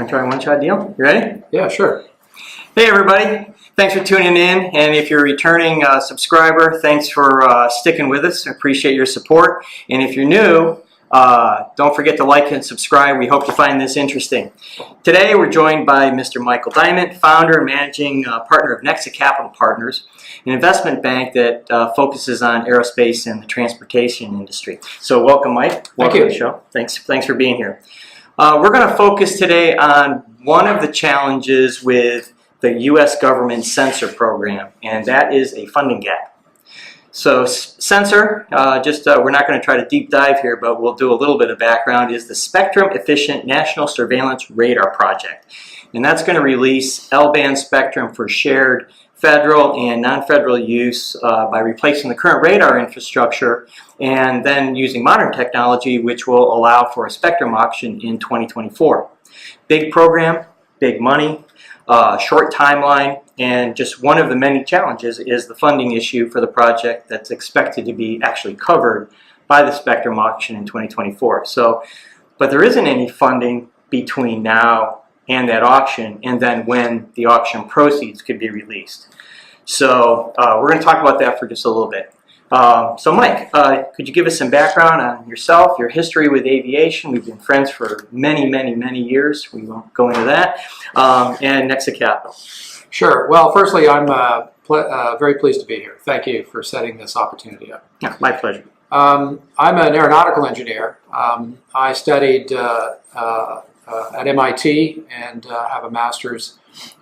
try a one-shot deal. You ready? Yeah, sure. Hey everybody, thanks for tuning in, and if you're a returning subscriber, thanks for sticking with us. I appreciate your support, and if you're new, don't forget to like and subscribe. We hope you find this interesting. Today we're joined by Mr. Michael Dyment, founder and managing partner of NEXA Capital Partners, an investment bank that focuses on aerospace and the transportation industry. So welcome, Mike. Welcome to the show. Thanks for being here. We're going to focus today on one of the challenges with the U.S. government SENSR program, and that is a funding gap. So SENSR, we're not going to try to deep dive here, but we'll do a little bit of background, is the Spectrum Efficient National Surveillance Radar Project. And that's going to release L-band spectrum for shared federal and non-federal use by replacing the current radar infrastructure and then using modern technology, which will allow for a spectrum auction in 2024. Big program, big money, short timeline, and just one of the many challenges is the funding issue for the project that's expected to be actually covered by the spectrum auction in 2024. But there isn't any funding between now and that auction, and then when the auction proceeds could be released. So we're going to talk about that for just a little bit. So Mike, could you give us some background on yourself, your history with aviation? We've been friends for many, many, many years. We won't go into that. And NEXA Capital. Sure. Well, firstly, I'm very pleased to be here. Thank you for setting this opportunity up. Yeah, my pleasure. I'm an aeronautical engineer. I studied at MIT and have a master's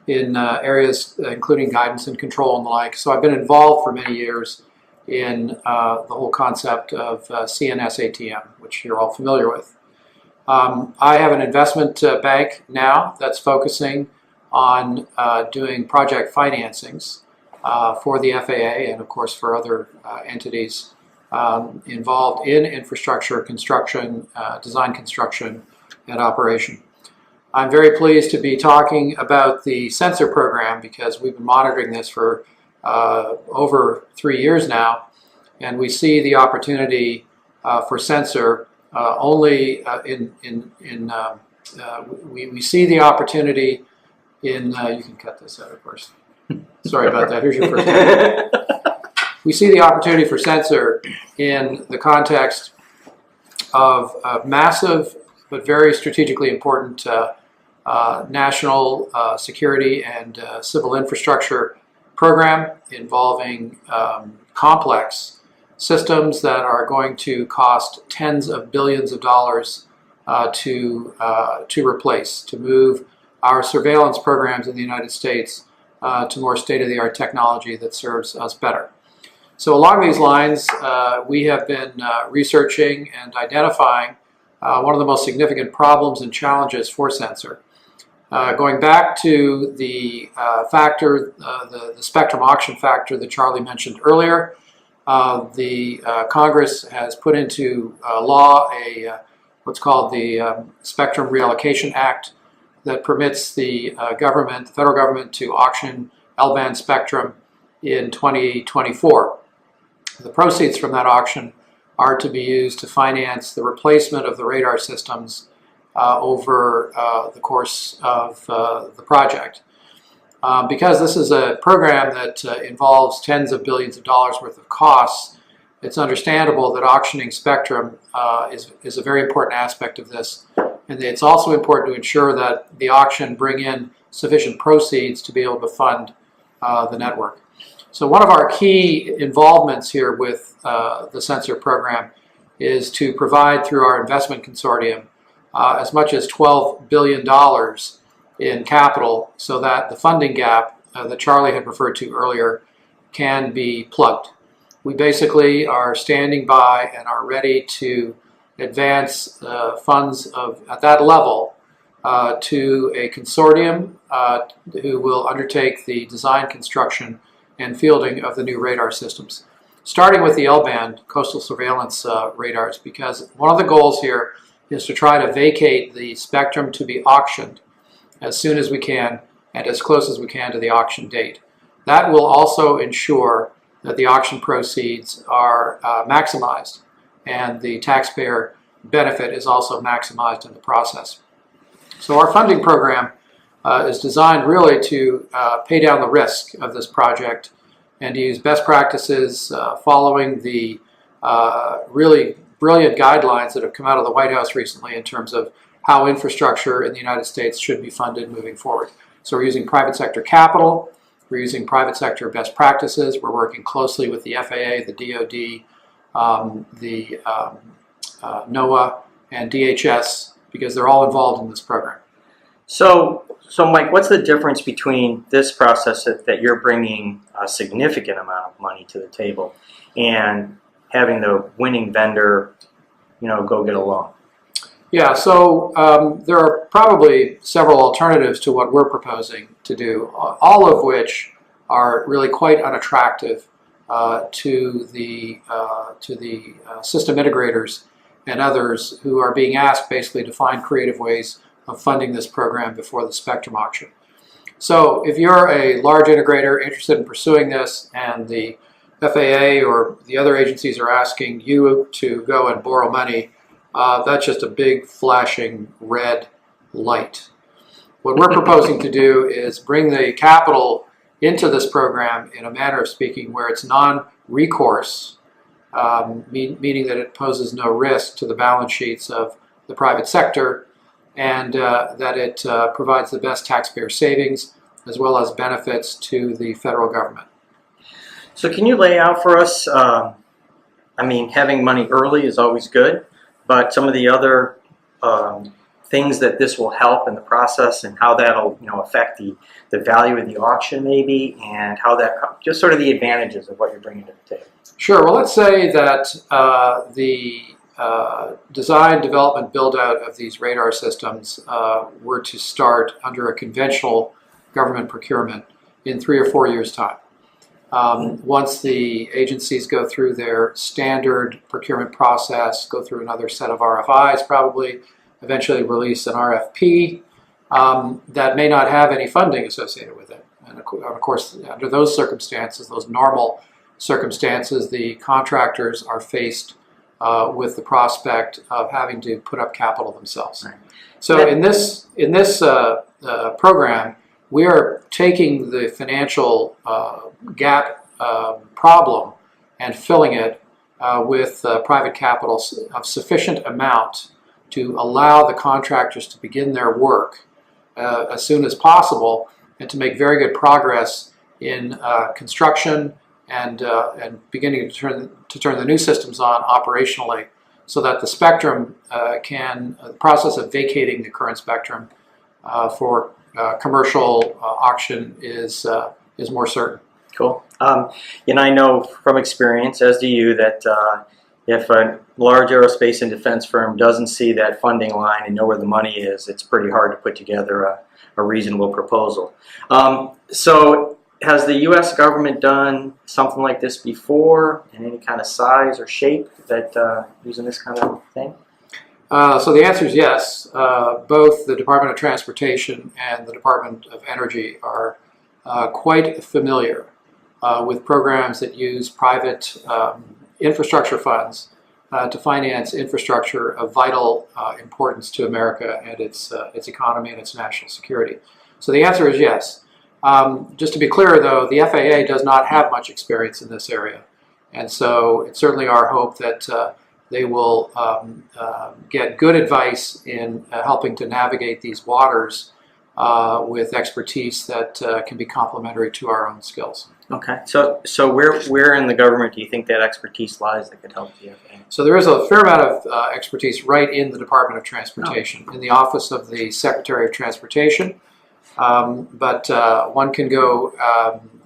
in areas including guidance and control and the like. So I've been involved for many years in the whole concept of CNSATM, which you're all familiar with. I have an investment bank now that's focusing on doing project financings for the FAA and of course for other entities involved in infrastructure construction, design construction, and operation. I'm very pleased to be talking about the SENSR program because we've been monitoring this for over 3 years now, and we see the opportunity for SENSR we see the opportunity in, you can cut this out of course, sorry about that, here's your first time. We see the opportunity for SENSR in the context of a massive but very strategically important national security and civil infrastructure program involving complex systems that are going to cost tens of billions of dollars to replace, to move our surveillance programs in the United States to more state-of-the-art technology that serves us better. So along these lines, we have been researching and identifying one of the most significant problems and challenges for SENSR. Going back to the the spectrum auction factor that Charlie mentioned earlier, the Congress has put into law what's called the Spectrum Reallocation Act that permits the federal government to auction L-band spectrum in 2024. The proceeds from that auction are to be used to finance the replacement of the radar systems over the course of the project. Because this is a program that involves tens of billions of dollars worth of costs, it's understandable that auctioning spectrum is a very important aspect of this. And it's also important to ensure that the auction bring in sufficient proceeds to be able to fund the network. So one of our key involvements here with the SENSR program is to provide through our investment consortium as much as $12 billion in capital so that the funding gap that Charlie had referred to earlier can be plugged. We basically are standing by and are ready to advance funds at that level to a consortium who will undertake the design, construction, and fielding of the new radar systems, starting with the L-band coastal surveillance radars, because one of the goals here is to try to vacate the spectrum to be auctioned as soon as we can and as close as we can to the auction date. That will also ensure that the auction proceeds are maximized and the taxpayer benefit is also maximized in the process. So our funding program is designed really to pay down the risk of this project and to use best practices following the really brilliant guidelines that have come out of the White House recently in terms of how infrastructure in the United States should be funded moving forward. So we're using private sector capital, we're using private sector best practices, we're working closely with the FAA, the DoD, NOAA, and DHS, because they're all involved in this program. So Mike, what's the difference between this process that you're bringing a significant amount of money to the table and having the winning vendor, go get a loan? Yeah, so there are probably several alternatives to what we're proposing to do, all of which are really quite unattractive to the system integrators and others who are being asked basically to find creative ways of funding this program before the spectrum auction. So if you're a large integrator interested in pursuing this and the FAA or the other agencies are asking you to go and borrow money, that's just a big flashing red light. What we're proposing to do is bring the capital into this program in a manner of speaking where it's non-recourse, meaning that it poses no risk to the balance sheets of the private sector, and that it provides the best taxpayer savings as well as benefits to the federal government. So can you lay out for us, having money early is always good, but some of the other things that this will help in the process and how that'll affect the value of the auction maybe, and how that, just sort of the advantages of what you're bringing to the table? Sure. Well, let's say that the design, development, build-out of these radar systems were to start under a conventional government procurement in 3 or 4 years' time. Once the agencies go through their standard procurement process, go through another set of RFIs probably, eventually release an RFP that may not have any funding associated with it. And of course, under those circumstances, those normal circumstances, the contractors are faced with the prospect of having to put up capital themselves. Right. So in this program, we are taking the financial gap problem and filling it with private capital of sufficient amount to allow the contractors to begin their work as soon as possible and to make very good progress in construction and beginning to turn the new systems on operationally, so that the spectrum the process of vacating the current spectrum for commercial auction is more certain. Cool. I know from experience, as do you, that if a large aerospace and defense firm doesn't see that funding line and know where the money is, it's pretty hard to put together a reasonable proposal. So has the U.S. government done something like this before in any kind of size or shape that using this kind of thing? So the answer is yes. Both the Department of Transportation and the Department of Energy are quite familiar with programs that use private infrastructure funds to finance infrastructure of vital importance to America and its economy and its national security. So the answer is yes. Just to be clear, though, the FAA does not have much experience in this area, and so it's certainly our hope that they will get good advice in helping to navigate these waters with expertise that can be complementary to our own skills. Okay, so where in the government do you think that expertise lies that could help the FAA? So there is a fair amount of expertise right in the Department of Transportation, in the Office of the Secretary of Transportation, but one can go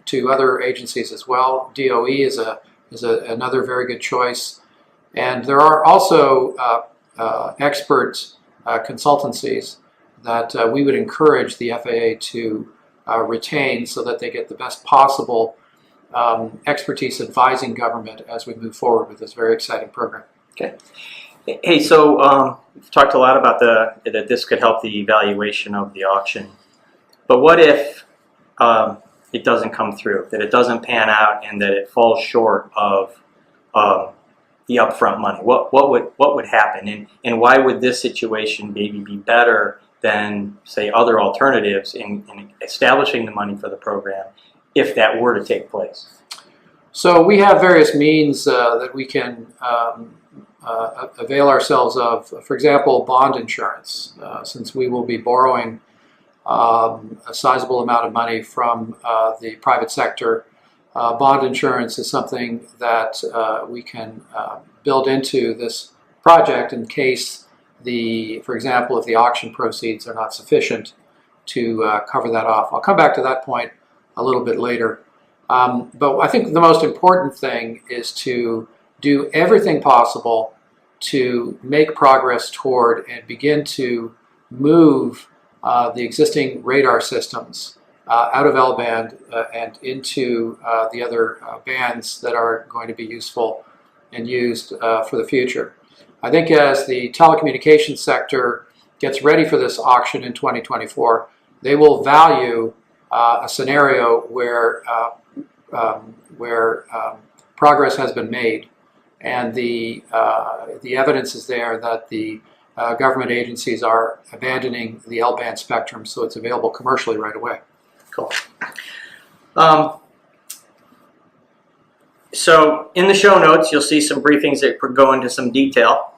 to other agencies as well. DOE is another very good choice, and there are also expert consultancies that we would encourage the FAA to retain so that they get the best possible expertise advising government as we move forward with this very exciting program. Okay. Hey, so we've talked a lot about that this could help the evaluation of the auction, but what if it doesn't come through, that it doesn't pan out, and that it falls short of the upfront money? What would happen, and why would this situation maybe be better than, say, other alternatives in establishing the money for the program if that were to take place? So we have various means that we can avail ourselves of. For example, bond insurance, since we will be borrowing a sizable amount of money from the private sector. Bond insurance is something that we can build into this project in case for example, if the auction proceeds are not sufficient to cover that off. I'll come back to that point a little bit later. But I think the most important thing is to do everything possible to make progress toward and begin to move the existing radar systems out of L-band and into the other bands that are going to be useful and used for the future. I think as the telecommunications sector gets ready for this auction in 2024, they will value a scenario where progress has been made, and the evidence is there that the government agencies are abandoning the L-band spectrum, so it's available commercially right away. Cool. So in the show notes, you'll see some briefings that go into some detail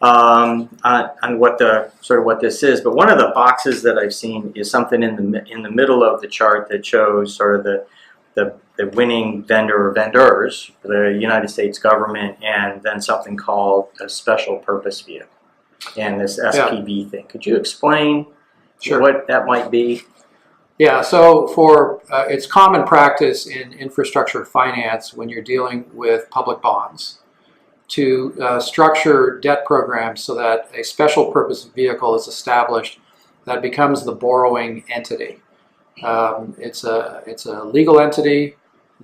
on what this is. But one of the boxes that I've seen is something in the middle of the chart that shows sort of the winning vendor or vendors, the United States government, and then something called a special purpose vehicle and this SPV thing. Could you explain what that might be? Yeah, so it's common practice in infrastructure finance when you're dealing with public bonds to structure debt programs so that a special purpose vehicle is established that becomes the borrowing entity. It's a legal entity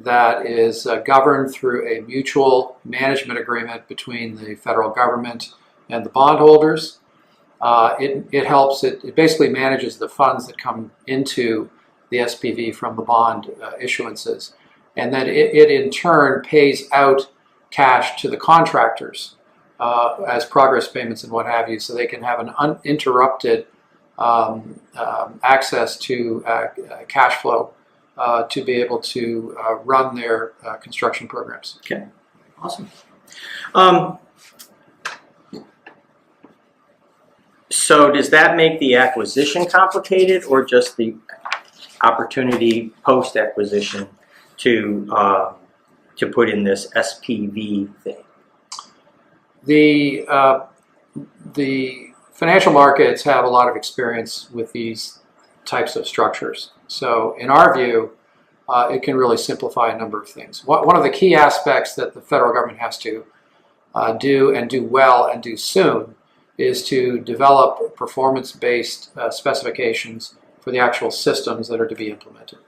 that is governed through a mutual management agreement between the federal government and the bondholders. It basically manages the funds that come into the SPV from the bond issuances, and then it in turn pays out cash to the contractors as progress payments and what have you, so they can have an uninterrupted access to cash flow to be able to run their construction programs. Okay, awesome. So does that make the acquisition complicated, or just the opportunity post-acquisition to put in this SPV thing? The financial markets have a lot of experience with these types of structures. So in our view, it can really simplify a number of things. One of the key aspects that the federal government has to do and do well and do soon is to develop performance-based specifications for the actual systems that are to be implemented.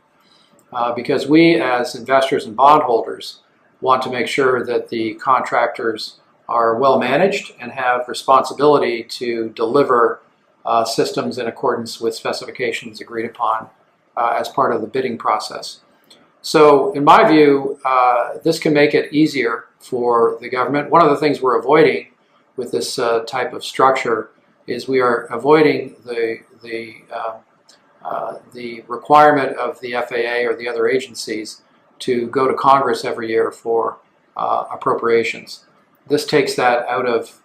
Because we as investors and bondholders want to make sure that the contractors are well managed and have responsibility to deliver systems in accordance with specifications agreed upon as part of the bidding process. So in my view, this can make it easier for the government. One of the things we're avoiding with this type of structure is we are avoiding the requirement of the FAA or the other agencies to go to Congress every year for appropriations. This takes that out of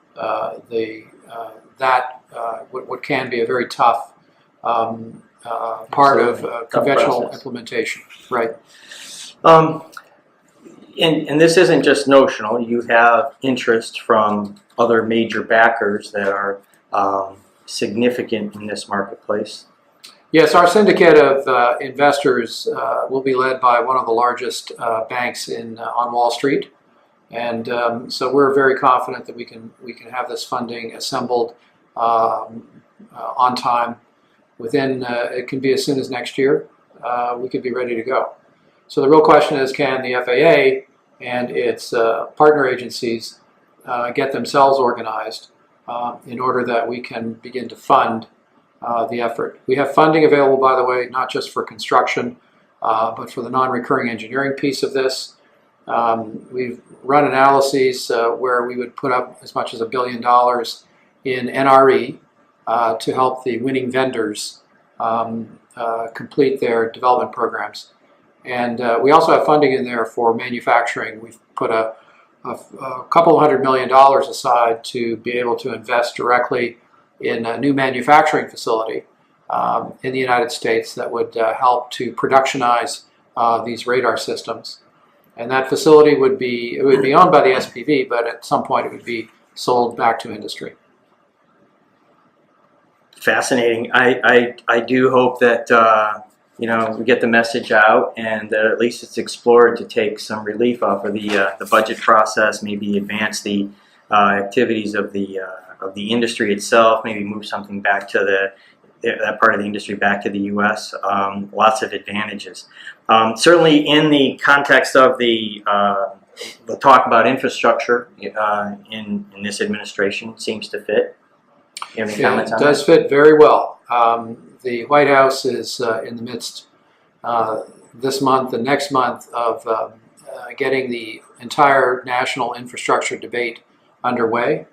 what can be a very tough part of conventional implementation. Right. And this isn't just notional. You have interest from other major backers that are significant in this marketplace. Yes, our syndicate of investors will be led by one of the largest banks on Wall Street, and so we're very confident that we can have this funding assembled on time. Within it can be as soon as next year. We could be ready to go. So the real question is, can the FAA and its partner agencies get themselves organized in order that we can begin to fund the effort. We have funding available, by the way, not just for construction, but for the non-recurring engineering piece of this. We've run analyses where we would put up as much as $1 billion in NRE to help the winning vendors complete their development programs. And we also have funding in there for manufacturing. We've put a couple $100 million aside to be able to invest directly in a new manufacturing facility in the United States that would help to productionize these radar systems. And that facility would be owned by the SPV, but at some point it would be sold back to industry. Fascinating. I do hope that we get the message out, and that at least it's explored to take some relief off of the budget process, maybe advance the activities of the industry itself, maybe move something back to that part of the industry back to the U.S. Lots of advantages. Certainly, in the context of the talk about infrastructure in this administration, seems to fit. You have any comments on that? It does fit very well. The White House is in the midst this month and next month of getting the entire national infrastructure debate underway.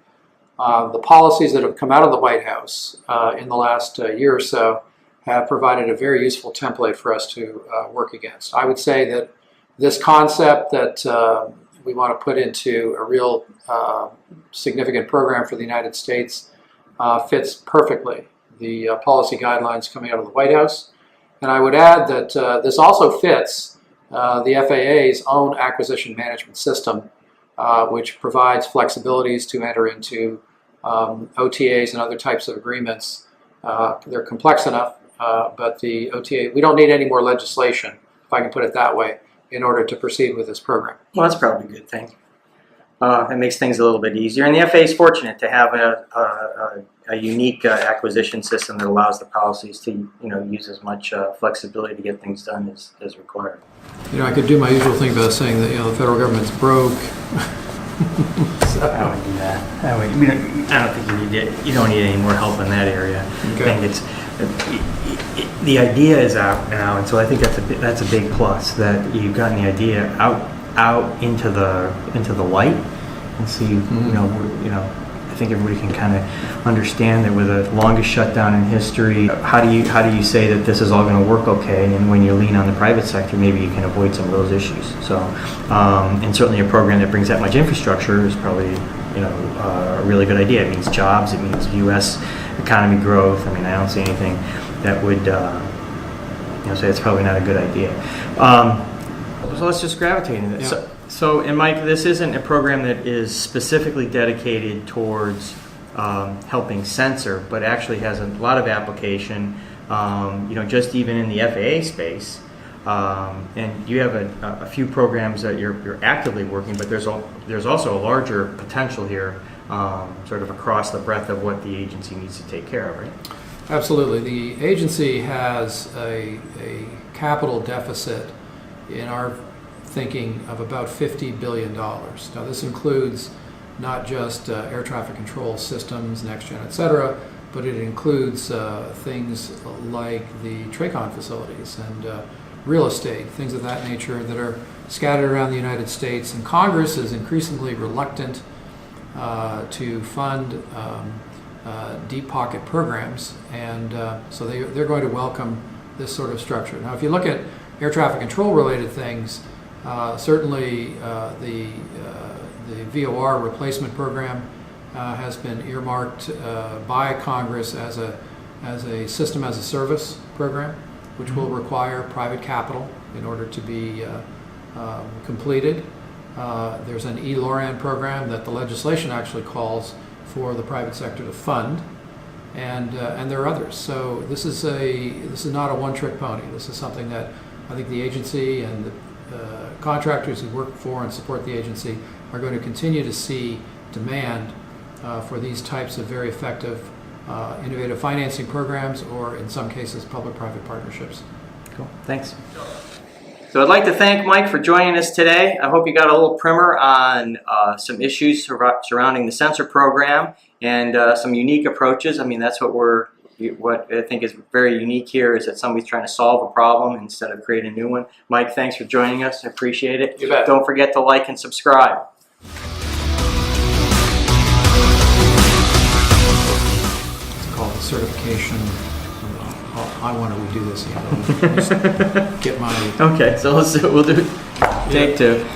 The policies that have come out of the White House in the last year or so have provided a very useful template for us to work against. I would say that this concept that we want to put into a real significant program for the United States fits perfectly the policy guidelines coming out of the White House. And I would add that this also fits the FAA's own acquisition management system, which provides flexibilities to enter into OTAs and other types of agreements. They're complex enough, but the OTA, we don't need any more legislation, if I can put it that way, in order to proceed with this program. Well, that's probably a good thing. It makes things a little bit easier, and the FAA is fortunate to have a unique acquisition system that allows the policies to use as much flexibility to get things done as required. I could do my usual thing about saying that the federal government's broke. I wouldn't do that. I don't think you don't need any more help in that area. Okay. I think the idea is out now, and so I think that's a big plus, that you've gotten the idea out into the light, and so I think everybody can kind of understand that with the longest shutdown in history, how do you say that this is all going to work okay? And when you lean on the private sector, maybe you can avoid some of those issues. So, and certainly a program that brings that much infrastructure is probably a really good idea. It means jobs. It means U.S. economy growth. I don't see anything that would say it's probably not a good idea. So let's just gravitate into this. Yeah. So, and Mike, this isn't a program that is specifically dedicated towards helping SENSR, but actually has a lot of application, just even in the FAA space. And you have a few programs that you're actively working, but there's also a larger potential here, sort of across the breadth of what the agency needs to take care of, right? Absolutely. The agency has a capital deficit in our thinking of about $50 billion. Now this includes not just air traffic control systems, NextGen, et cetera, but it includes things like the TRACON facilities and real estate, things of that nature that are scattered around the United States. And Congress is increasingly reluctant to fund deep pocket programs, and so they're going to welcome this sort of structure. Now if you look at air traffic control related things, certainly the VOR replacement program has been earmarked by Congress as a system as a service program, which will require private capital in order to be completed. There's an eLORAN program that the legislation actually calls for the private sector to fund, and there are others. So this is not a one-trick pony. This is something that I think the agency and the contractors who work for and support the agency are going to continue to see demand for these types of very effective, innovative financing programs, or in some cases, public-private partnerships. Cool, thanks. So I'd like to thank Mike for joining us today. I hope you got a little primer on some issues surrounding the SENSR program and some unique approaches. That's what I think is very unique here, is that somebody's trying to solve a problem instead of create a new one. Mike, thanks for joining us. I appreciate it. You bet. Don't forget to like and subscribe. It's called the application. I want to redo this again. Just get my Okay, so we'll do take two.